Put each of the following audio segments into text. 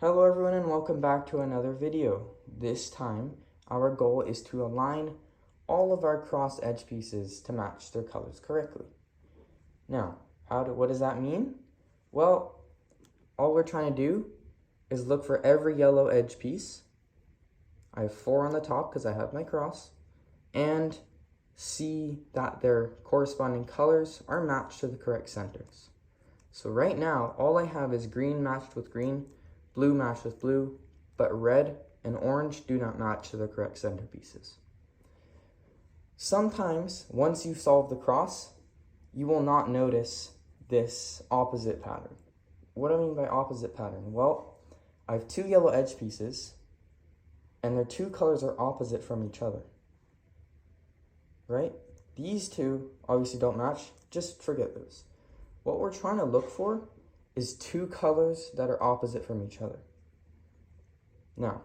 Hello everyone and welcome back to another video. This time, our goal is to align all of our cross edge pieces to match their colors correctly. Now, what does that mean? Well, all we're trying to do is look for every yellow edge piece. I have 4 on the top because I have my cross, and see that their corresponding colors are matched to the correct centers. So right now, all I have is green matched with green, blue matched with blue, but red and orange do not match to the correct center pieces. Sometimes, once you solve the cross, you will not notice this opposite pattern. What do I mean by opposite pattern? Well, I have 2 yellow edge pieces, and their 2 colors are opposite from each other. Right? These 2 obviously don't match, just forget those. What we're trying to look for is 2 colors that are opposite from each other. Now,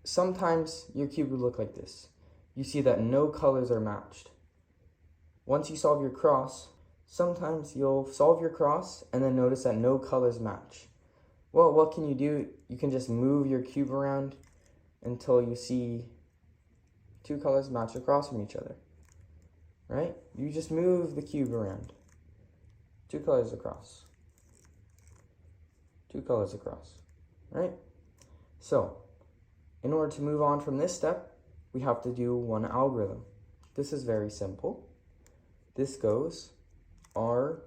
sometimes your cube would look like this. You see that no colors are matched. Once you solve your cross, sometimes you'll solve your cross and then notice that no colors match. Well, what can you do? You can just move your cube around until you see 2 colors match across from each other. Right? You just move the cube around. 2 colors across. 2 colors across, right? So, in order to move on from this step, we have to do one algorithm. This is very simple. This goes R,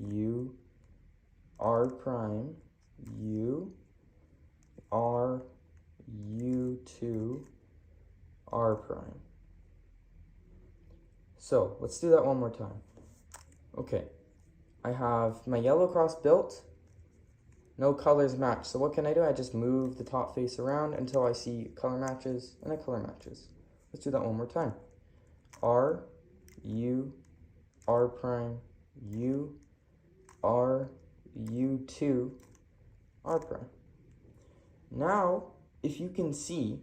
U, R prime, U, R, U2, R prime. So, let's do that one more time. Okay, I have my yellow cross built. No colors match. So what can I do? I just move the top face around until I see color matches and a color matches. Let's do that one more time. R, U, R prime, U, R, U2, R prime. Now, if you can see,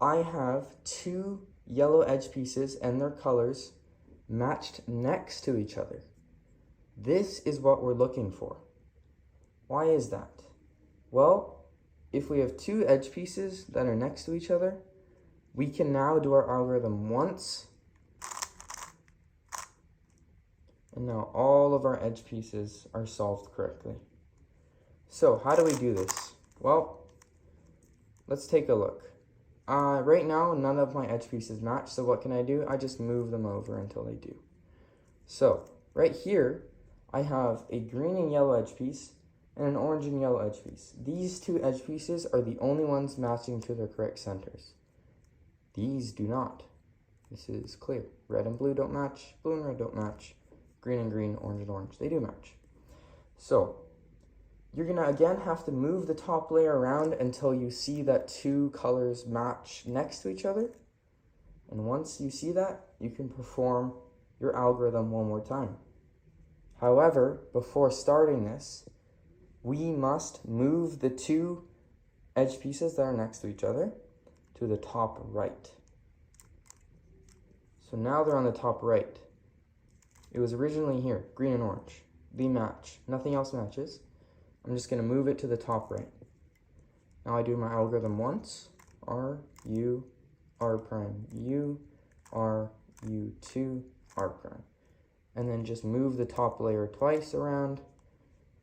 I have 2 yellow edge pieces and their colors matched next to each other. This is what we're looking for. Why is that? Well, if we have 2 edge pieces that are next to each other, we can now do our algorithm once, and now all of our edge pieces are solved correctly. So how do we do this? Well, let's take a look. Right now, none of my edge pieces match, so what can I do? I just move them over until they do. So, right here, I have a green and yellow edge piece, and an orange and yellow edge piece. These 2 edge pieces are the only ones matching to their correct centers. These do not. This is clear. Red and blue don't match, blue and red don't match, green and green, orange and orange, they do match. So, you're gonna again have to move the top layer around until you see that 2 colors match next to each other. And once you see that, you can perform your algorithm one more time. However, before starting this, we must move the 2 edge pieces that are next to each other to the top right. So now they're on the top right. It was originally here, green and orange. They match. Nothing else matches. I'm just going to move it to the top right. Now I do my algorithm once. R, U, R prime, U, R, U2, R prime. And then just move the top layer twice around,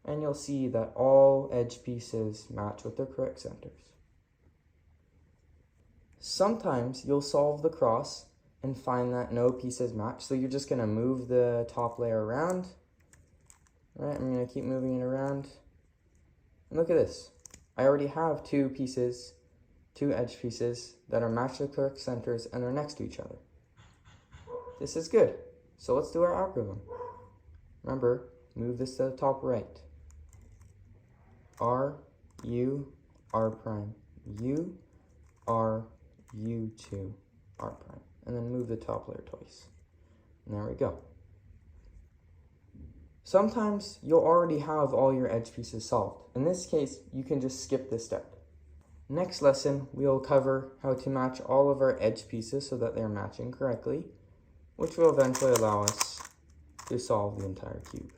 and you'll see that all edge pieces match with their correct centers. Sometimes you'll solve the cross and find that no pieces match, so you're just going to move the top layer around. Right, I'm going to keep moving it around. And look at this. I already have 2 pieces, 2 edge pieces that are matched to the correct centers and are next to each other. This is good. So let's do our algorithm. Remember, move this to the top right. R, U, R prime, U, R, U2, R prime. And then move the top layer twice. And there we go. Sometimes you'll already have all your edge pieces solved. In this case, you can just skip this step. Next lesson, we'll cover how to match all of our edge pieces so that they're matching correctly, which will eventually allow us to solve the entire cube.